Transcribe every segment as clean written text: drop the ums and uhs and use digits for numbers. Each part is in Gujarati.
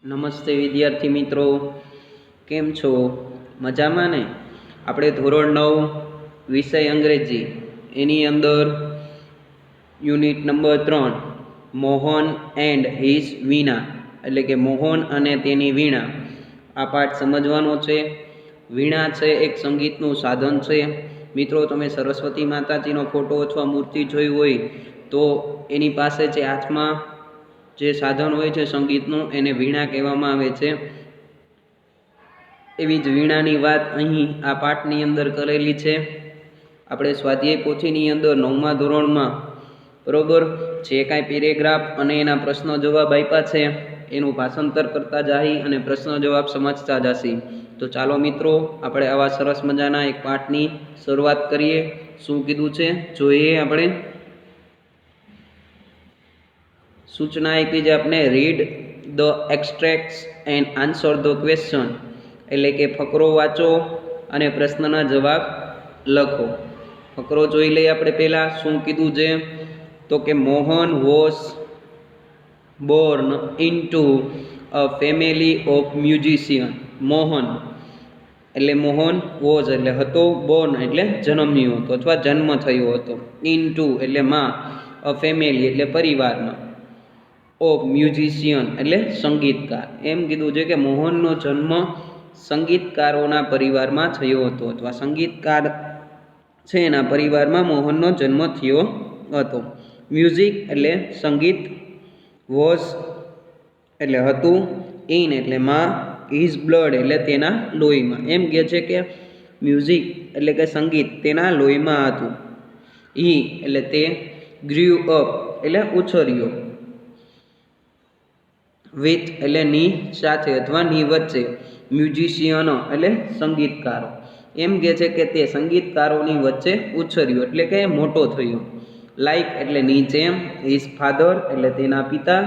નમસ્તે વિદ્યાર્થી મિત્રો, કેમ છો? મજામાં ને? આપણે ધોરણ 9 વિષય અંગ્રેજી એની અંદર unit number 3 Mohan and his veena એટલે કે મોહન અને તેની વીણા આ પાઠ સમજવાનો છે. વીણા છે એક સંગીતનું સાધન છે. મિત્રો, તમે સરસ્વતી માતાજીનો ફોટો અથવા મૂર્તિ જોઈ હોય તો એની પાસે જે હાથમાં જે સાધન હોય છે સંગીતનું એને વીણા કહેવામાં આવે છે. એવી જ વીણાની વાત અહીં આ પાઠની અંદર કરેલી છે. આપણે સ્વાધ્યાય પોથીની અંદર 9મા ધોરણમાં બરોબર જે કાંઈ પેરેગ્રાફ અને એના પ્રશ્નો જવાબ આપ્યા છે એનું ભાષાંતર કરતા જાહી અને પ્રશ્નો જવાબ સમજતા જાશી. તો ચાલો મિત્રો, આપણે આવા સરસ મજાના એક પાઠની શરૂઆત કરીએ. શું કીધું છે જોઈએ આપણે. સૂચના આપી છે આપણે, read the extracts and answer the question એટલે કે ફકરો વાંચો અને પ્રશ્નના જવાબ લખો. ફકરો જોઈ લઈએ આપણે પહેલાં. શું કીધું છે તો કે Mohan was Born into a family of musician. Mohan એટલે મોહન વોઝ એટલે હતો, બોર્ન એટલે જન્મ્યો હતો અથવા જન્મ થયો હતો, ઇન્ટુ એટલે માં, અ ફેમિલી એટલે પરિવારમાં, ઓફ મ્યુઝિશિયન એટલે સંગીતકાર. એમ કીધું છે કે મોહનનો જન્મ સંગીતકારોના પરિવારમાં થયો હતો અથવા સંગીતકાર છે એના પરિવારમાં મોહનનો જન્મ થયો હતો. મ્યુઝિક એટલે સંગીત, વોઝ એટલે હતું, ઇન એટલે માં, હિઝ બ્લડ એટલે તેના લોહીમાં. એમ કહે છે કે મ્યુઝિક એટલે કે સંગીત તેના લોહીમાં હતું. હી એટલે તે, ગ્રીવ અપ એટલે ઉછર્યો, વિથ એટલે ની સાથે અથવા ની વચ્ચે, મ્યુઝિશિયનો એટલે સંગીતકારો. એમ કહે છે કે તે સંગીતકારોની વચ્ચે ઉછર્યો એટલે કે મોટો થયો. લાઈક એટલે ની જેમ, હિઝ ફાધર એટલે તેના પિતા,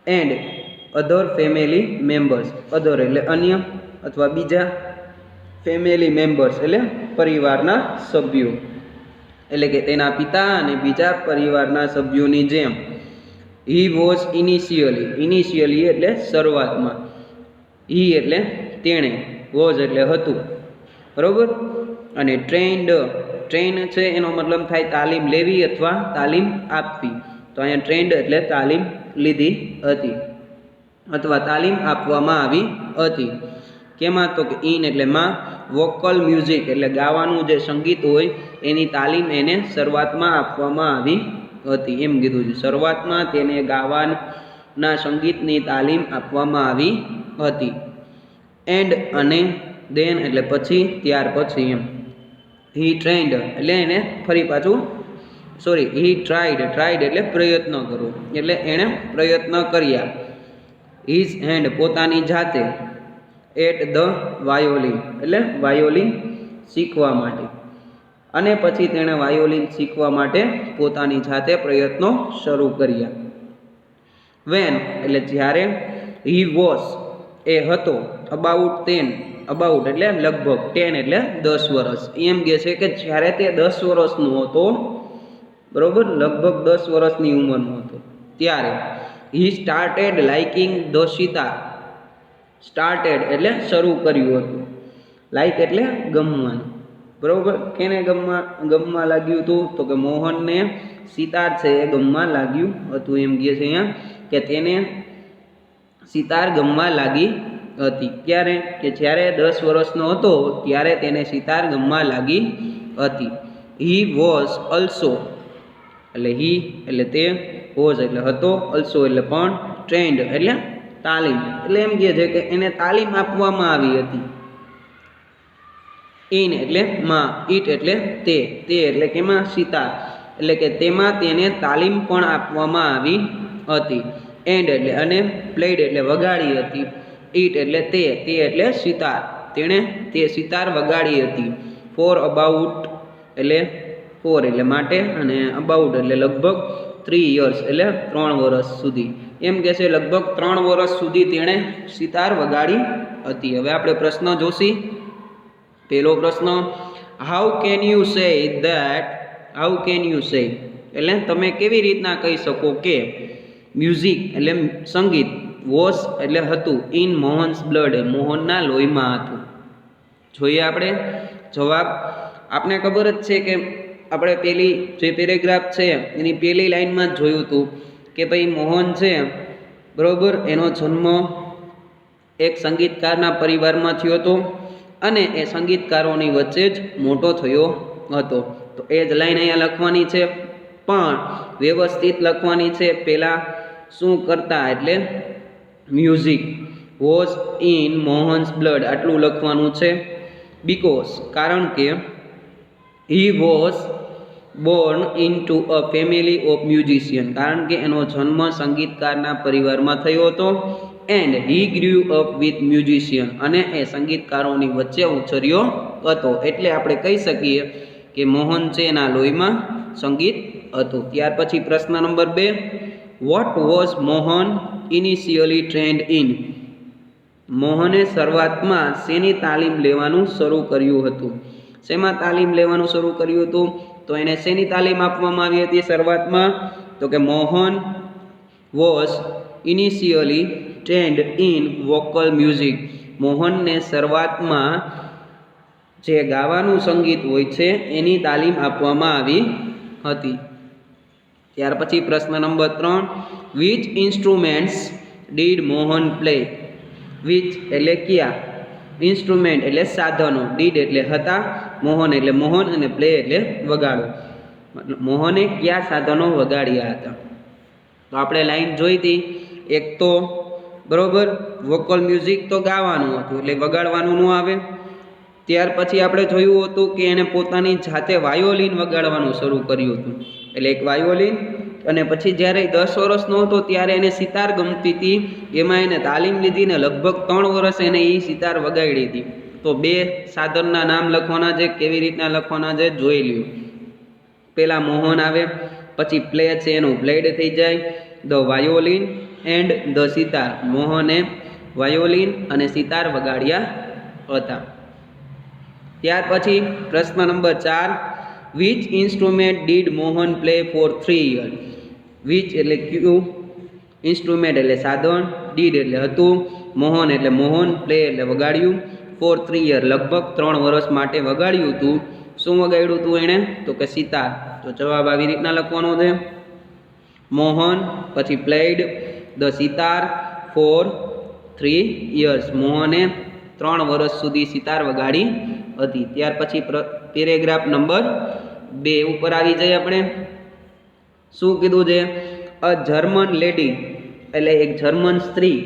એન્ડ અધર ફેમિલી મેમ્બર્સ, અધર એટલે અન્ય અથવા બીજા, ફેમિલી મેમ્બર્સ એટલે પરિવારના સભ્યો એટલે કે તેના પિતા અને બીજા પરિવારના સભ્યોની જેમ. હી વોઝ ઇનિશિયલી એટલે શરૂઆતમાં, હી એટલે તેણે, વોઝ એટલે હતું, બરોબર. અને ટ્રેન છે એનો મતલબ થાય તાલીમ લેવી અથવા તાલીમ આપવી. તો અહીંયા ટ્રેન્ડ એટલે તાલીમ લીધી હતી અથવા તાલીમ આપવામાં આવી હતી. કેમાં તો કે ઇન એટલે માં, વોકલ મ્યુઝિક એટલે ગાવાનું જે સંગીત હોય એની તાલીમ એને શરૂઆતમાં આપવામાં આવી હતી. એમ કીધું છે શરૂઆતમાં તેને ગાવાના સંગીતની તાલીમ આપવામાં આવી હતી. એન્ડ અને દેન એટલે પછી, ત્યાર પછી એમ. હી ટ્રેન્ડ એટલે એને ફરી પાછું હી ટ્રાઈડ એટલે પ્રયત્ન કરવો એટલે એણે પ્રયત્ન કર્યા. હિઝ હેન્ડ પોતાની જાતે, એટ ધ વાયોલિન એટલે વાયોલિન શીખવા માટે. અને પછી તેણે વાયોલિન શીખવા માટે પોતાની જાતે પ્રયત્નો શરૂ કર્યા. વેન એટલે જ્યારે, હી વોઝ એ હતો, અબાઉટ એટલે લગભગ, 10 એટલે 10 વર્ષ. એમ કહે છે કે જ્યારે તે 10 વર્ષનો હતો, બરોબર, લગભગ 10 વર્ષની ઉંમરનો હતો ત્યારે, he started liking the sitar. Started એટલે શરૂ કર્યું હતું, લાઈક એટલે ગમવાનું, બરોબર. કેને ગમવા લાગ્યું હતું તો કે મોહનને સિતાર છે એ ગમવા લાગ્યું હતું. એમ કહે છે અહીંયા કે તેને સિતાર ગમવા લાગી હતી. ક્યારે કે જ્યારે 10 વર્ષનો હતો ત્યારે તેને સિતાર ગમવા લાગી હતી. હી વોઝ અલ્સો એટલે હી એટલે તે, વોઝ એટલે હતો, અલ્સો એટલે પણ, ટ્રેન્ડ એટલે તાલીમ એટલે એમ કહે છે કે એને તાલીમ આપવામાં આવી હતી. ઇન એટલે માં, ઇટ એટલે તે એટલે કેમાં, સિતાર એટલે કે તેમાં તેને તાલીમ પણ આપવામાં આવી હતી. એન્ડ એટલે અને, પ્લેડ એટલે વગાડી હતી, ઇટ એટલે તે એટલે સિતાર, તેણે તે સિતાર વગાડી હતી. ફોર એટલે માટે અને અબાઉટ એટલે લગભગ, 3 years એટલે 3 વર્ષ સુધી. એમ કે છે લગભગ 3 વર્ષ સુધી તેણે સિતાર વગાડી હતી. હવે આપણે પ્રશ્ન જોશી. પહેલો પ્રશ્ન, હાઉ કેન યુ સે એટલે તમે કેવી રીતના કહી શકો કે મ્યુઝિક એટલે સંગીત, વોસ એટલે હતું, ઇન મોહન્સ બ્લડ મોહનના લોહીમાં હતું. જોઈએ આપણે જવાબ. આપણે ખબર જ છે કે આપણે પેલી જે પેરેગ્રાફ છે એની પહેલી લાઈનમાં જ જોયું હતું કે ભાઈ મોહન છે બરાબર, એનો જન્મ એક સંગીતકારના પરિવારમાં થયો હતો અને એ સંગીતકારોની વચ્ચે જ મોટો થયો હતો. તો એ જ લાઈન અહીંયા લખવાની છે, પણ વ્યવસ્થિત લખવાની છે. પહેલાં શું કરતા એટલે music was in Mohan's blood આટલું લખવાનું છે. બીકોઝ કારણ કે he was Born in to a family of musician કારણ કે એનો જન્મ સંગીતકારના પરિવારમાં થયો હતો. And he ગ્રુ up with musician અને એ સંગીતકારોની વચ્ચે ઉછર્યો હતો. એટલે આપણે કહી શકીએ કે મોહન છે એના લોહીમાં સંગીત હતું. ત્યાર પછી પ્રશ્ન number 2, what was Mohan initially trained in? મોહને શરૂઆતમાં શેની તાલીમ લેવાનું શરૂ કર્યું હતું? શેમાં તાલીમ લેવાનું શરૂ કર્યું હતું? તો એને શેની તાલીમ આપવામાં આવી હતી શરૂઆતમાં? તો કે Mohan was initially trained in vocal music. મોહનને શરૂઆતમાં જે ગાવાનું સંગીત હોય છે એની તાલીમ આપવામાં આવી હતી. ત્યાર પછી પ્રશ્ન number 3, which instruments did Mohan play? Which એટલે કયા, ઇન્સ્ટ્રુમેન્ટ એટલે સાધનો, ડીડ એટલે હતા, મોહન એટલે મોહન અને પ્લે એટલે વગાડો. મોહને કયા સાધનો વગાડ્યા હતા? તો આપણે લાઈન જોઈ હતી, એક તો બરોબર વોકલ મ્યુઝિક તો ગાવાનું હતું એટલે વગાડવાનું ન આવે. ત્યાર પછી આપણે જોયું હતું કે એણે પોતાની જાતે વાયોલિન વગાડવાનું શરૂ કર્યું હતું, એટલે એક વાયોલિન. અને પછી જ્યારે 10 વર્ષનો હતો ત્યારે એને સિતાર ગમતી હતી, એમાં એને તાલીમ લીધી ને લગભગ 3 વર્ષ એને એ સિતાર વગાડી હતી. તો 2 સાધનના નામ લખવાના છે, કેવી રીતના લખવાના છે જોઈ લ્યો. પહેલાં મોહન આવે, પછી પ્લે છે એનું પ્લેડ થઈ જાય, the violin and the sitar. મોહને વાયોલિન અને સિતાર વગાડ્યા હતા. ત્યાર પછી પ્રશ્ન number 4, which instrument did Mohan play for 3 years? Which એટલે ક્યુ, ઇન્સ્ટ્રુમેન્ટ એટલે સાધન, ડીડ એટલે હતું, મોહન એટલે મોહન, પ્લે એટલે વગાડ્યું, ફોર 3 years લગભગ 3 વર્ષ માટે વગાડ્યું હતું. શું વગાડ્યું હતું એણે? તો કે સિતાર. તો જવાબ આવી રીતના લખવાનો છે, મોહન પછી played the sitar for 3 years. મોહને 3 વર્ષ સુધી સિતાર વગાડી હતી. ત્યાર પછી પેરેગ્રાફ નંબર 2 ઉપર આવી જાય આપણે. શું કીધું છે? અ જર્મન લેડી એટલે એક જર્મન સ્ત્રી,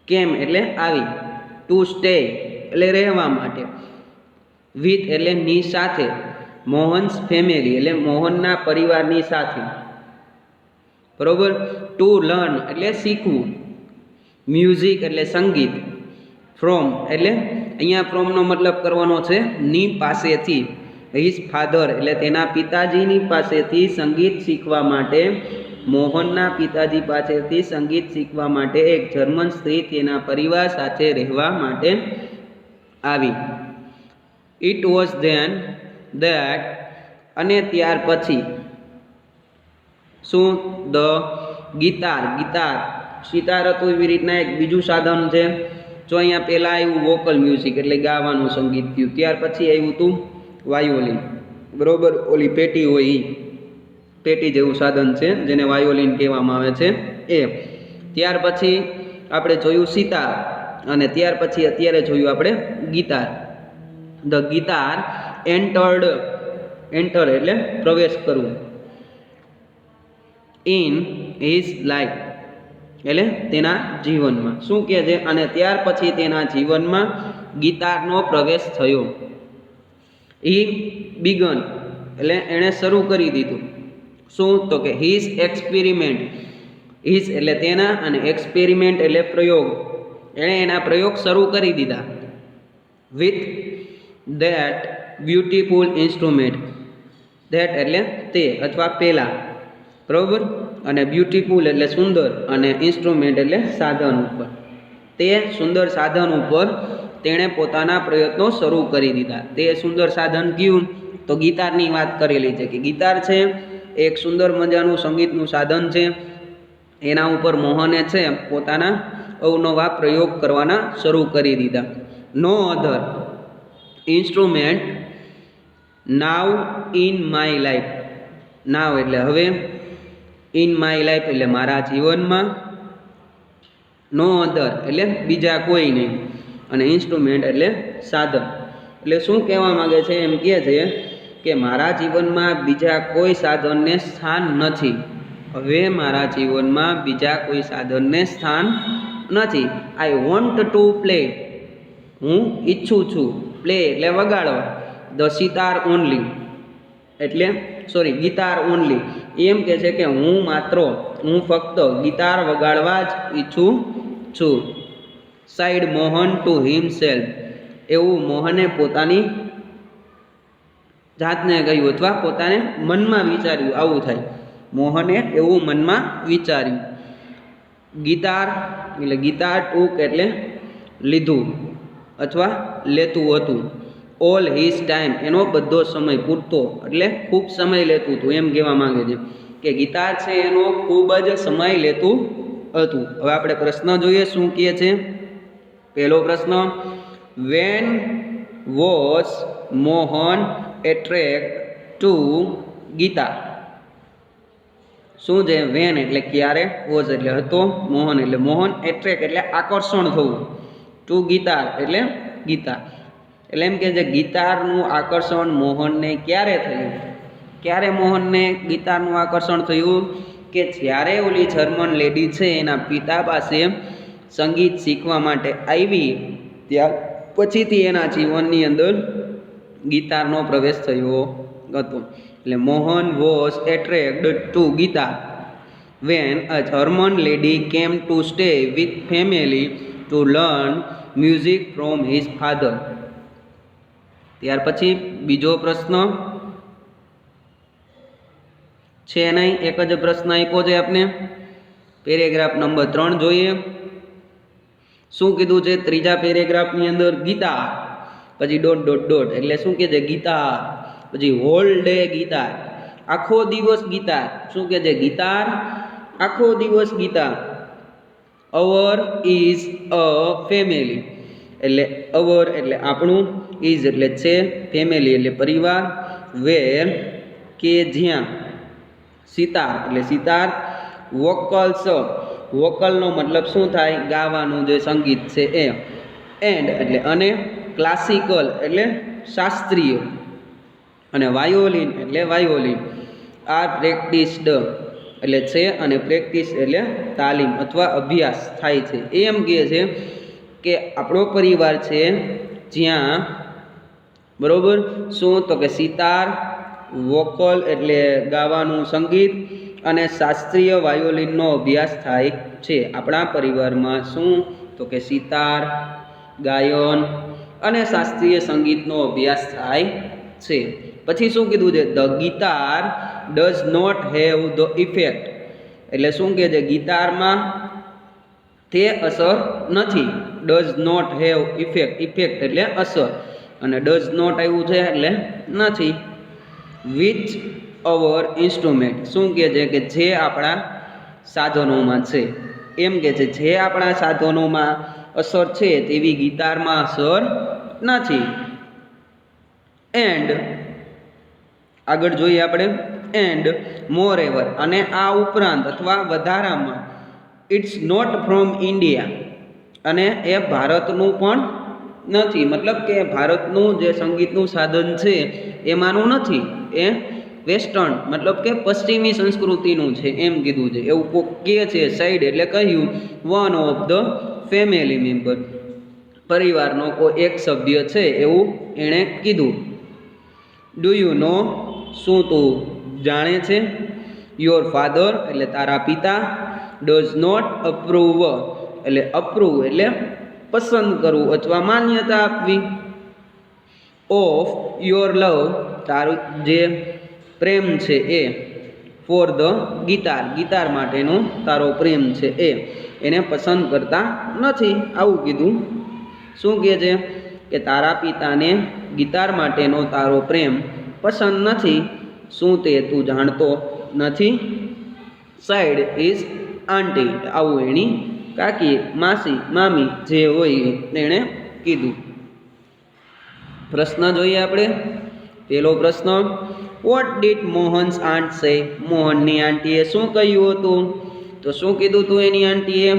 કેમ એટલે આવી, ટુ સ્ટે એટલે રહેવા માટે, વિથ એટલે ની સાથે, મોહન્સ ફેમિલી એટલે મોહનના પરિવારની સાથે, બરોબર. ટુ લર્ન એટલે શીખવું, મ્યુઝિક એટલે સંગીત, ફ્રોમ એટલે અહીંયા ફ્રોમનો મતલબ કરવાનો છે ની પાસેથી, હિઝ ફાધર એટલે તેના પિતાજીની પાસેથી સંગીત શીખવા માટે, મોહનના પિતાજી પાસેથી સંગીત શીખવા માટે એક જર્મન સ્ત્રી તેના પરિવાર સાથે રહેવા માટે આવી. ઇટ વોઝ ધેન ધેટ અને ત્યાર પછી શું? The guitar. ગિટાર સિતાર હતું એવી રીતના એક બીજું સાધન છે. જો અહીંયા પહેલાં આવ્યું વોકલ મ્યુઝિક એટલે ગાવાનું સંગીત થયું, ત્યાર પછી આવ્યું હતું વાયોલિન, બરોબર. ઓલી પેટી હોય એ પેટી જેવું સાધન છે જેને વાયોલિન કહેવામાં આવે છે એ. ત્યાર પછી આપણે જોયું સિતાર અને ત્યાર પછી અત્યારે જોયું આપણે guitar. The guitar entered, enter એટલે પ્રવેશ કરવું, ઇન હિઝ લાઈફ એટલે તેના જીવનમાં. શું કહે છે? અને ત્યાર પછી તેના જીવનમાં ગિટારનો પ્રવેશ થયો. હી બિગન એટલે એણે શરૂ કરી દીધું. શું? તો કે હિઝ એક્સપેરિમેન્ટ, હિઝ એટલે તેના અને એક્સપેરિમેન્ટ એટલે પ્રયોગ, એણે એના પ્રયોગ શરૂ કરી દીધા. With that beautiful instrument, that એટલે તે અથવા પહેલાં, બરાબર. અને બ્યુટીફુલ એટલે સુંદર અને ઇન્સ્ટ્રુમેન્ટ એટલે સાધન ઉપર, તે સુંદર સાધન ઉપર તેણે પોતાના પ્રયત્નો શરૂ કરી દીધા. તે સુંદર સાધન કયું? તો ગિટારની વાત કરેલી છે કે ગિટાર છે એક સુંદર મજાનું સંગીતનું સાધન છે. એના ઉપર મોહને છે પોતાના અવનવા પ્રયોગ કરવાના શરૂ કરી દીધા. No other instrument now in my life. Now એટલે હવે, ઇન માય લાઈફ એટલે મારા જીવનમાં, નો અધર એટલે બીજા કોઈ નહીં, અને ઇન્સ્ટ્રુમેન્ટ એટલે સાધન. એટલે શું કહેવા માગે છે? એમ કહે છે કે મારા જીવનમાં બીજા કોઈ સાધનને સ્થાન નથી. હવે મારા જીવનમાં બીજા કોઈ સાધનને સ્થાન નથી. આઈ વોન્ટ ટુ પ્લે, હું ઈચ્છું છું. પ્લે એટલે વગાડવા. ધ સિતાર ઓનલી એટલે ગિટાર ઓનલી. એમ કે છે કે હું ફક્ત ગિટાર વગાડવા જ ઈચ્છું છું. સાઈડ મોહન ટુ હિમસેલ્ફ, એવું મોહને પોતાની જાતને કહ્યું, અથવા પોતાને મનમાં વિચાર્યું. આવું થાય, મોહને એવું મનમાં વિચાર્યું. ગિટાર એટલે ગિટાર ટૂંક એટલે લીધું અથવા લેતું હતું. ઓલ હિઝ ટાઈમ એનો બધો સમય, પૂરતો એટલે ખૂબ સમય લેતું હતું. એમ કહેવા માંગે છે કે ગિટાર છે એનો ખૂબ જ સમય લેતું હતું. હવે આપણે પ્રશ્ન જોઈએ શું કહે છે. પહેલો પ્રશ્ન, when was Mohan attract to guitar. શું છે? વેન એટલે ક્યારે, વોઝ એટલે હતો, મોહન એટલે મોહન, એટ્રેક એટલે આકર્ષણ થવું, ટુ ગીતાર એટલે ગીતાર. એટલે એમ કે છે ગીતારનું આકર્ષણ મોહનને ક્યારે થયું? ક્યારે મોહનને ગીતારનું આકર્ષણ થયું? કે જ્યારે ઓલી જર્મન લેડી છે એના પિતા પાસે સંગીત શીખવા માટે આવી, ત્યાર પછીથી એના જીવનની અંદર ગીતારનો પ્રવેશ થયો હતો. એટલે Mohan was attracted to guitar when a German lady came to stay with family to learn music from his father. ત્યાર પછી બીજો પ્રશ્ન છે નહીં, એક જ પ્રશ્ન આપ્યો છે આપને. પેરેગ્રાફ નંબર 3 જોઈએ. શું કીધું છે ત્રીજા પેરેગ્રાફની અંદર? ગીતાર, પછી ... એટલે શું કહે છે? ગીતાર. પછી હોલ ડે ગીતાર, આખો દિવસ ગીતાર. શું કહે છે? ગીતાર, આખો દિવસ guitar. Our is a family એટલે અવર એટલે આપણું, ઇઝ એટલે છે, ફેમિલી એટલે પરિવાર, વેર કે જ્યાં, સિતાર એટલે સિતાર, વોકલ્સ વોકલનો મતલબ શું થાય? ગાવાનું જે સંગીત છે એ, એન્ડ એટલે અને, ક્લાસિકલ એટલે શાસ્ત્રીય, અને વાયોલિન એટલે વાયોલિન. આર પ્રેક્ટિસ્ડ એટલે છે, અને પ્રેક્ટિસ એટલે તાલીમ અથવા અભ્યાસ થાય છે. એમ કહે છે કે આપણો પરિવાર છે જ્યાં, બરોબર, શું તો કે સિતાર, વોકલ એટલે ગાવાનું સંગીત, અને શાસ્ત્રીય વાયોલિનનો અભ્યાસ થાય છે. આપણા પરિવારમાં શું તો કે સિતાર, ગાયન અને શાસ્ત્રીય સંગીતનો અભ્યાસ થાય છે. પછી શું કીધું છે? The guitar does not have the effect એટલે શું કહે છે? ગિટારમાં તે અસર નથી. Does not have effect, effect એટલે અસર, અને ડઝ નોટ આવ્યું છે એટલે નથી. વિચ અવર ઇન્સ્ટ્રુમેન્ટ શું કહે છે? કે જે આપણા સાધનોમાં છે. એમ કે છે જે આપણા સાધનોમાં અસર છે તેવી ગિટારમાં અસર નથી. એન્ડ આગળ જોઈએ આપણે. એન્ડ મોર એવર અને આ ઉપરાંત અથવા વધારામાં, ઇટ્સ નોટ ફ્રોમ ઇન્ડિયા અને એ ભારતનું પણ નથી. મતલબ કે ભારતનું જે સંગીતનું સાધન છે એમાંનું નથી, એ વેસ્ટર્ન મતલબ કે પશ્ચિમી સંસ્કૃતિનું છે એમ કીધું છે. એવું કોક કહે છે સાઈડ એટલે કહ્યું one of the family member, પરિવારનો કોઈ એક સભ્ય છે એવું એણે કીધું. ડુ યુ નો શું તું જાણે છે? યોર ફાધર એટલે તારા પિતા, ડઝ નોટ અપ્રૂવ એટલે અપ્રૂવ એટલે પસંદ કરવું અથવા માન્યતા આપવી, ઓફ યોર લવ તારું જે પ્રેમ છે એ, ફોર ધ ગિટાર ગિટાર માટેનો તારો પ્રેમ છે એ એને પસંદ કરતા નથી. આવું કીધું. શું કહે છે? કે તારા પિતાને ગિટાર માટેનો તારો પ્રેમ પસંદ નથી. શું તે તું જાણતો નથી? સાઈડ ઇઝ આંટી, આવું એની કાકી, માસી, મામી જે હોય એણે કીધું. પ્રશ્ન જોઈએ આપણે. પહેલો પ્રશ્ન, વોટ ડીડ મોહન્સ આંટ સે? મોહનની આંટીએ શું કહ્યું હતું? તો શું કીધું હતું એની આંટીએ?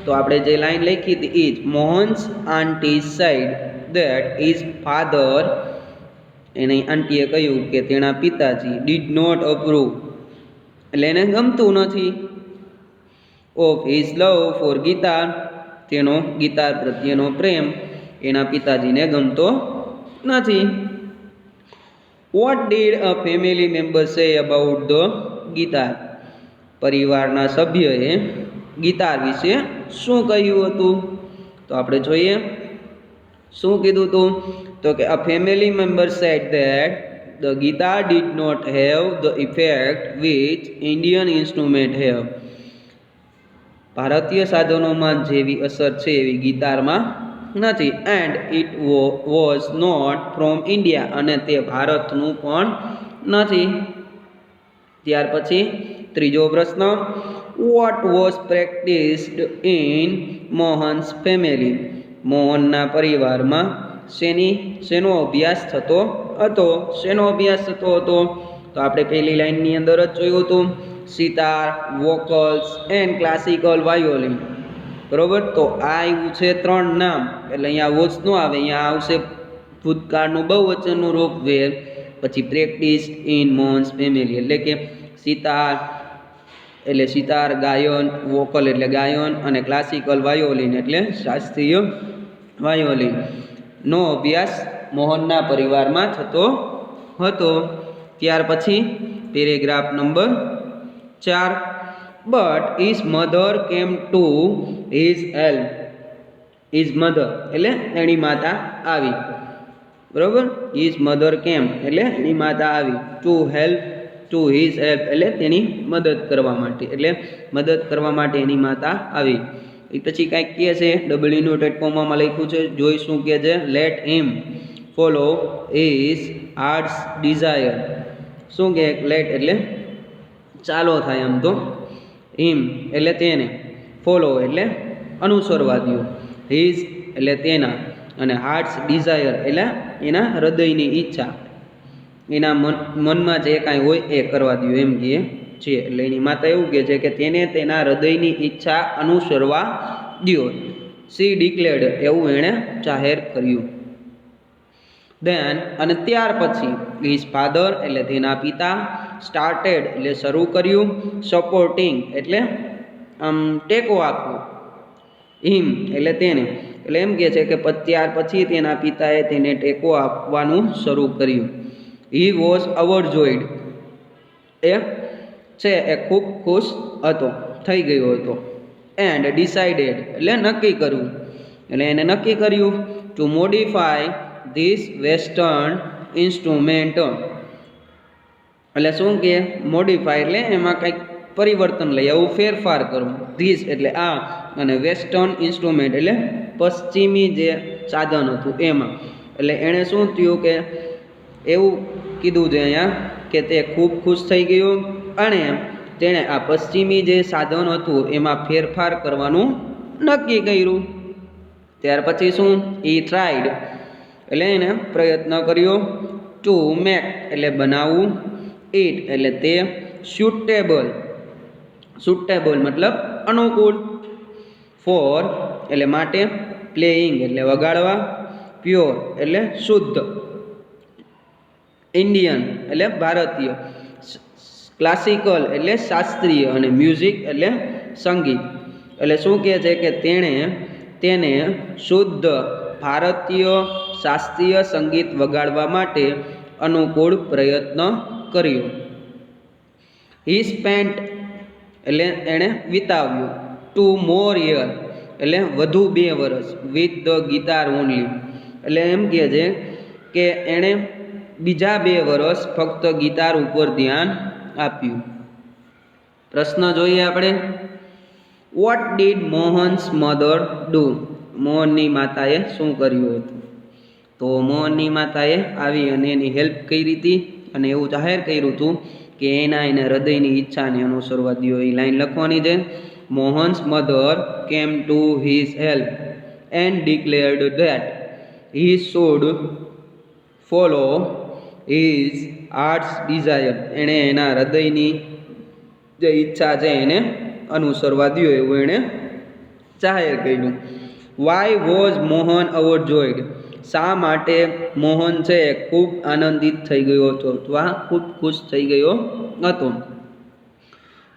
તો આપણે જે લાઈન લખી હતી is Mohan's aunty side that is father, એની આંટીએ કહ્યું કે તેના પિતાજી ડીડ નોટ અપ્રૂવ, એટલે એને ગમતું નથી, of his love four guitar, તેનો ગીતાર પ્રત્યેનો પ્રેમ એના પિતાજીને ગમતો નથી. What did a family member say about the guitar? પરિવારના સભ્યએ ગીતાર વિશે શું કહ્યું હતું? તો આપણે જોઈએ શું કીધું હતું. તો કે a family member said that the guitar did not have the effect which Indian instrument have. ભારતીય સાધનોમાં જેવી અસર છે એવી ગીતારમાં નથી. And it was not from India, અને તે ભારતનું પણ નથી. ત્યાર પછી ત્રીજો પ્રશ્ન, what was practised in Mohan's family? મોહનના પરિવારમાં શેનો અભ્યાસ થતો હતો? શેનો અભ્યાસ થતો હતો? તો આપણે પહેલી લાઈનની અંદર જ જોયું હતું, સિતાર, વોકલ્સ એન્ડ ક્લાસિકલ વાયોલિન. બરોબર, તો આ આવ્યું છે 3 નામ, એટલે અહીંયા વોચ ન આવે, અહીંયા આવશે ભૂતકાળનું બહુવચનનું રૂપ વેર, પછી પ્રેક્ટિસ ઇન મોહન્સ ફેમિલી, એટલે કે સિતાર એટલે સિતાર ગાયન, વોકલ એટલે ગાયન, અને ક્લાસિકલ વાયોલિન એટલે શાસ્ત્રીય વાયોલિન નો અભ્યાસ મોહનના પરિવારમાં થતો હતો. ત્યાર પછી paragraph number 4, but his mother came to his help. His mother એટલે એની માતા આવી. બરોબર, હિઝ મધર કેમ એટલે એની માતા આવી. To help, to his help એટલે તેની મદદ કરવા માટે, એટલે મદદ કરવા માટે એની માતા આવી. એ પછી કાંઈક કહે છે, ડબલ ઇન્વર્ટેડ કોમામાં લખ્યું છે, જોઈ શું કહે છે, let him follow his heart's desire. શું કહે? લેટ એટલે ચાલો થાય, આમ તો હિમ એટલે તેને, ફોલો એટલે અનુસરવા દો, હિઝ એટલે તેના, અને હાર્ટ્સ ડિઝાયર એટલે એના હૃદયની ઈચ્છા, એના મનમાં જે કાંઈ હોય એ કરવા દો એમ કહે છે. એટલે એની માતા એવું કહે છે કે તેને તેના હૃદયની ઈચ્છા અનુસરવા દો. સી ડિક્લેર્ડ એવું એણે જાહેર કર્યું. દેન અને ત્યાર પછી હિઝ ફાધર એટલે તેના પિતા, સ્ટાર્ટેડ એટલે શરૂ કર્યું, સપોર્ટિંગ એટલે આમ ટેકો આપવો, હિમ એટલે તેને, એટલે એમ કહે છે કે ત્યાર પછી તેના પિતાએ તેને ટેકો આપવાનું શરૂ કર્યું. હી વોઝ ઓવરજોઈડ એ ખૂબ ખુશ હતો, થઈ ગયો હતો. એન્ડ ડિસાઇડેડ એટલે નક્કી કર્યું, એટલે એને નક્કી કર્યું to modify this western instrument. એટલે શું કે મોડિફાય એટલે એમાં કંઈક પરિવર્તન લઈ આવું, ફેરફાર કરવું. ધીસ એટલે આ, અને વેસ્ટર્ન ઇન્સ્ટ્રુમેન્ટ એટલે પશ્ચિમી જે સાધન હતું એમાં. એટલે એણે શું થયું કે એવું કીધું છે અહીંયા કે તે ખૂબ ખુશ થઈ ગયો, અને તેણે આ પશ્ચિમી જે સાધન હતું એમાં ફેરફાર કરવાનું નક્કી કર્યું. ત્યાર પછી શું, ઈ ટ્રાઈડ એટલે એને પ્રયત્ન કર્યો, ટુ મેક એટલે બનાવવું, ઇટ એટલે તે, સ્યુટેબલ સુટેબલ મતલબ અનુકૂળ, ફોર એટલે માટે, પ્લેઇંગ એટલે વગાડવા, પ્યોર એટલે શુદ્ધ, ઇન્ડિયન એટલે ભારતીય, ક્લાસિકલ એટલે શાસ્ત્રીય, અને મ્યુઝિક એટલે સંગીત. એટલે શું કહે છે કે તેને શુદ્ધ ભારતીય શાસ્ત્રીય સંગીત વગાડવા માટે અનુકૂળ પ્રયત્ન કર્યો. હી સ્પેન્ટ એટલે એણે વિતાવ્યું, 2 more year એટલે વધુ 2 વર્ષ, વિથ ધ ગીતાર ઓનલી એટલે એમ કહે છે કે એણે બીજા 2 વર્ષ ફક્ત ગીતાર ઉપર ધ્યાન આપ્યું. પ્રશ્ન જોઈએ આપણે, what did Mohan's mother do? મોહનની માતાએ શું કર્યું હતું? તો મોહનની માતાએ આવી અને એની હેલ્પ કરી હતી, અને એવું જાહેર કર્યું હતું કે એને હૃદયની ઈચ્છાને અનુસરવા દો. એ લાઈન લખવાની છે. Mohan's mother came to his help and declared that he should follow his heart's desire. એણે એના હૃદયની જે ઈચ્છા છે એને અનુસરવા દો એવું એણે જાહેર કર્યું. Why was Mohan overjoyed? શા માટે મોહન છે ખૂબ આનંદિત થઈ ગયો હતો અથવા ખૂબ ખુશ થઈ ગયો હતો?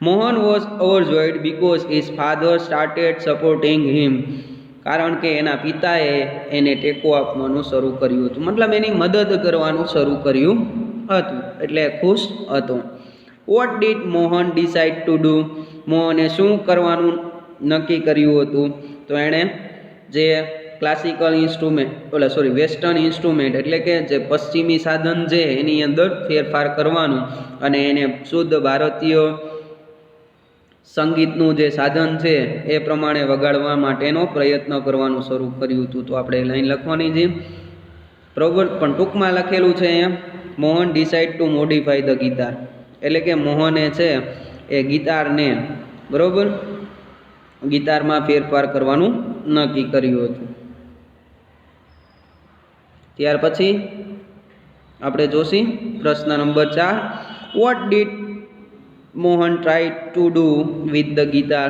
Mohan was overjoyed because his father started supporting him. કારણ કે એના પિતાએ એને ટેકો આપવાનું શરૂ કર્યું હતું, મતલબ એની મદદ કરવાનું શરૂ કર્યું હતું, એટલે ખુશ હતો. Vote did Mohan decide to do? મોહને શું કરવાનું નક્કી કર્યું હતું? તો એણે જે ક્લાસિકલ વેસ્ટર્ન ઇન્સ્ટ્રુમેન્ટ એટલે કે જે પશ્ચિમી સાધન છે એની અંદર ફેરફાર કરવાનું અને એને શુદ્ધ ભારતીય સંગીતનું જે સાધન છે એ પ્રમાણે વગાડવા માટેનો પ્રયત્ન કરવાનું શરૂ કર્યું હતું. તો આપણે લાઈન લખવાની છે બરોબર, પણ ટૂંકમાં લખેલું છે અહીંયા, Mohan decide to modify the guitar, એટલે કે મોહને છે એ ગિટારને બરોબર ગિટારમાં ફેરફાર કરવાનું નક્કી કર્યું હતું. ત્યાર પછી આપણે જોશી પ્રશ્ન number 4. Vote did Mohan try to do with the guitar?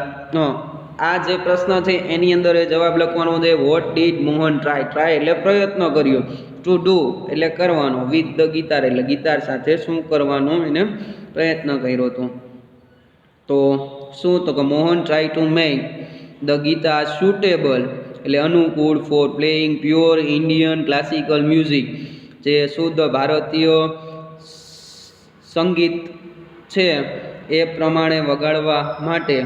આ જે પ્રશ્ન છે એની અંદર એ જવાબ લખવાનો છે વોટ ડીડ મોહન ટ્રાય એટલે પ્રયત્ન કર્યો, ટુ ડુ એટલે કરવાનો, વિથ ધ ગિટાર એટલે ગિટાર સાથે શું કરવાનો એને પ્રયત્ન કર્યો હતો. તો શું? તો કે Mohan try to make the guitar suitable એટલે અનુકૂળ for playing pure Indian classical music, જે શુદ્ધ ભારતીય સંગીત છે એ પ્રમાણે વગાડવા માટે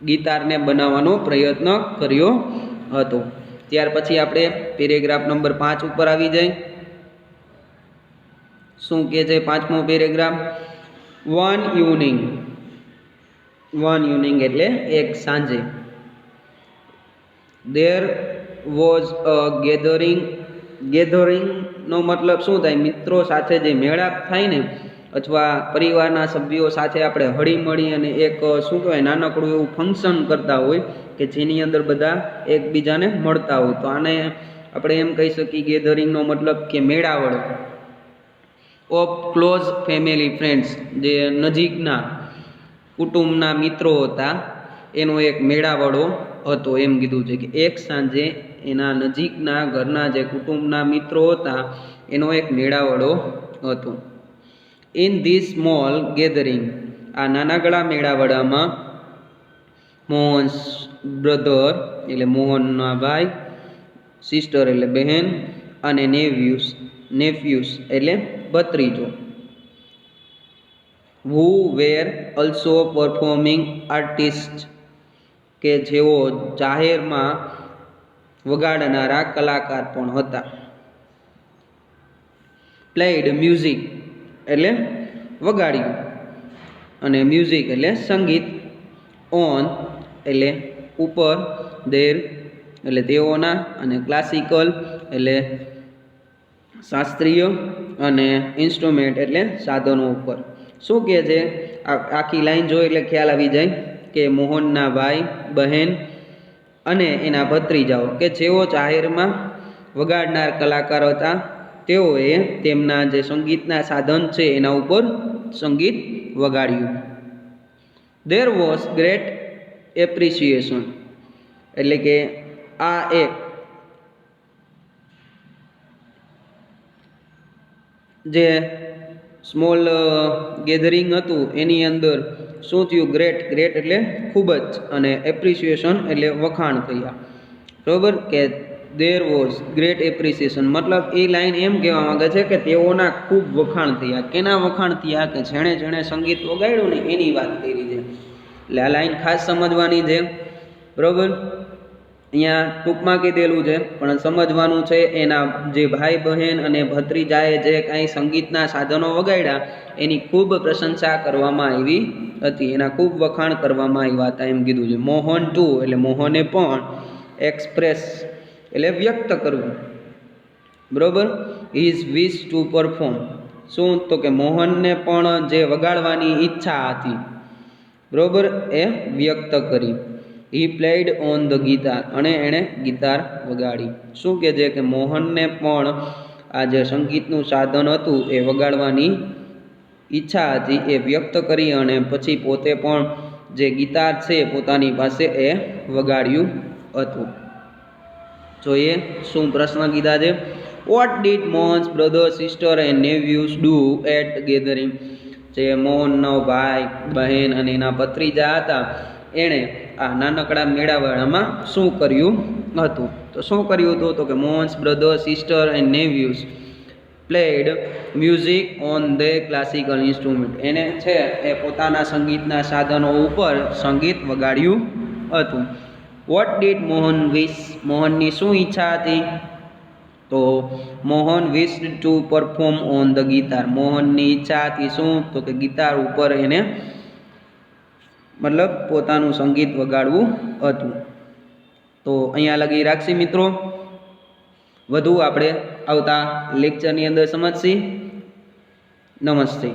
ગિટારને બનાવવાનો પ્રયત્ન કર્યો હતો. ત્યાર પછી આપણે પેરેગ્રાફ નંબર 5 ઉપર આવી જાય. શું કહે છે 5મો પેરેગ્રાફ? વન ઇવનિંગ એટલે એક સાંજે. દેર વોઝ અ ગેધરિંગનો મતલબ શું થાય? મિત્રો સાથે જે મેળાપ થાય ને, અથવા પરિવારના સભ્યો સાથે આપણે હળીમળી અને એક શું કહેવાય નાનકડું એવું ફંક્શન કરતા હોય કે જેની અંદર બધા એકબીજાને મળતા હોય, તો આને આપણે એમ કહી શકીએ ગેધરિંગનો મતલબ કે મેળાવડો. ઓફ ક્લોઝ ફેમિલી ફ્રેન્ડ્સ, જે નજીકના કુટુંબના મિત્રો હતા એનો એક મેળાવડો હતો, એમ કીધું છે કે એક સાંજે એના નજીકના ઘરના જે કુટુંબના મિત્રો હતા એનો એક મેળાવડો હતો. ઇન ધીસ સ્મોલ ગેધરિંગ, આ નાનકડા મેળાવડામાં મોહન્સ બ્રધર એટલે મોહનના ભાઈ, સિસ્ટર એટલે બહેન, અને નેફ્યુઝ એટલે ભત્રીજો, who were also performing artists કે જેઓ જાહેરમાં વગાડનારા કલાકાર પણ હતા. પ્લેડ મ્યુઝિક એટલે વગાડ્યું, અને મ્યુઝિક એટલે સંગીત, ઓન એટલે ઉપર, દેર એટલે તેઓના, અને ક્લાસિકલ એટલે શાસ્ત્રીય, અને ઇન્સ્ટ્રુમેન્ટ એટલે સાધનો ઉપર. શું કહે છે? આખી લાઈન જોઈ એટલે ખ્યાલ આવી જાય કે મોહનના ભાઈ, બહેન અને એના ભત્રીજાઓ કે જેઓ જાહેરમાં વગાડનાર કલાકાર હતા તેઓએ તેમના જે સંગીતના સાધન છે એના ઉપર સંગીત વગાડ્યું. દેર વોઝ ગ્રેટ એપ્રિસિએશન એટલે કે આ એક જે સ્મોલ ગેધરિંગ હતું એની અંદર શું થયું? ગ્રેટ એટલે ખૂબ જ, અને એપ્રિસિએશન એટલે વખાણ થયા. બરાબર, કે દેર વોઝ ગ્રેટ એપ્રિસિએશન મતલબ એ લાઈન એમ કહેવા માંગે છે કે તેઓના ખૂબ વખાણ થયા. કેના વખાણ થયા? કે જેણે સંગીત વગાડ્યું ને એની વાત કરી છે. એટલે આ લાઈન ખાસ સમજવાની છે. બરાબર, અહીંયા ટૂંકમાં કીધેલું છે પણ સમજવાનું છે. એના જે ભાઈ બહેન અને ભત્રીજાએ જે કાંઈ સંગીતના સાધનો વગાડ્યા એની ખૂબ પ્રશંસા કરવામાં આવી હતી, એના ખૂબ વખાણ કરવામાં આવ્યા હતા, એમ કીધું છે. મોહન ટુ એટલે મોહને પણ, એક્સપ્રેસ એટલે વ્યક્ત કરવું. બરાબર, હિઝ વિશ ટુ પરફોર્મ શું? તો કે મોહનને પણ જે વગાડવાની ઈચ્છા હતી બરોબર, એ વ્યક્ત કરી. He played on the guitar, અને એણે ગિટાર વગાડી. શું કહે છે કે મોહનને પણ આ જે સંગીતનું સાધન હતું એ વગાડવાની ઈચ્છા હતી, એ વ્યક્ત કરી, અને પછી પોતે પણ જે ગિટાર છે પોતાની પાસે એ વગાડ્યું હતું. જોઈએ શું પ્રશ્ન કીધા છે. What did Mohan's brother sister and nephews do at gathering? જે મોહનનો ભાઈ બહેન અને એના ભત્રીજા હતા, એણે આ નાનકડા મેળાવડામાં શું કર્યું હતું? તો શું કર્યું હતું? તો કે Mohan's brother sister and nephews played music on the classical instrument. એને છે એ પોતાના સંગીતના સાધનો ઉપર સંગીત વગાડ્યું હતું. What did Mohan wish? મોહનની શું ઈચ્છા હતી? તો Mohan wished to perform on the guitar. મોહનની ઈચ્છા હતી શું? તો કે ગિટાર ઉપર એને મતલબ પોતાનું સંગીત વગાડવું હતું. તો અહીંયા લગી રાખશી મિત્રો. વધુ આપણે આવતા લેક્ચરની અંદર સમજશી. નમસ્તે.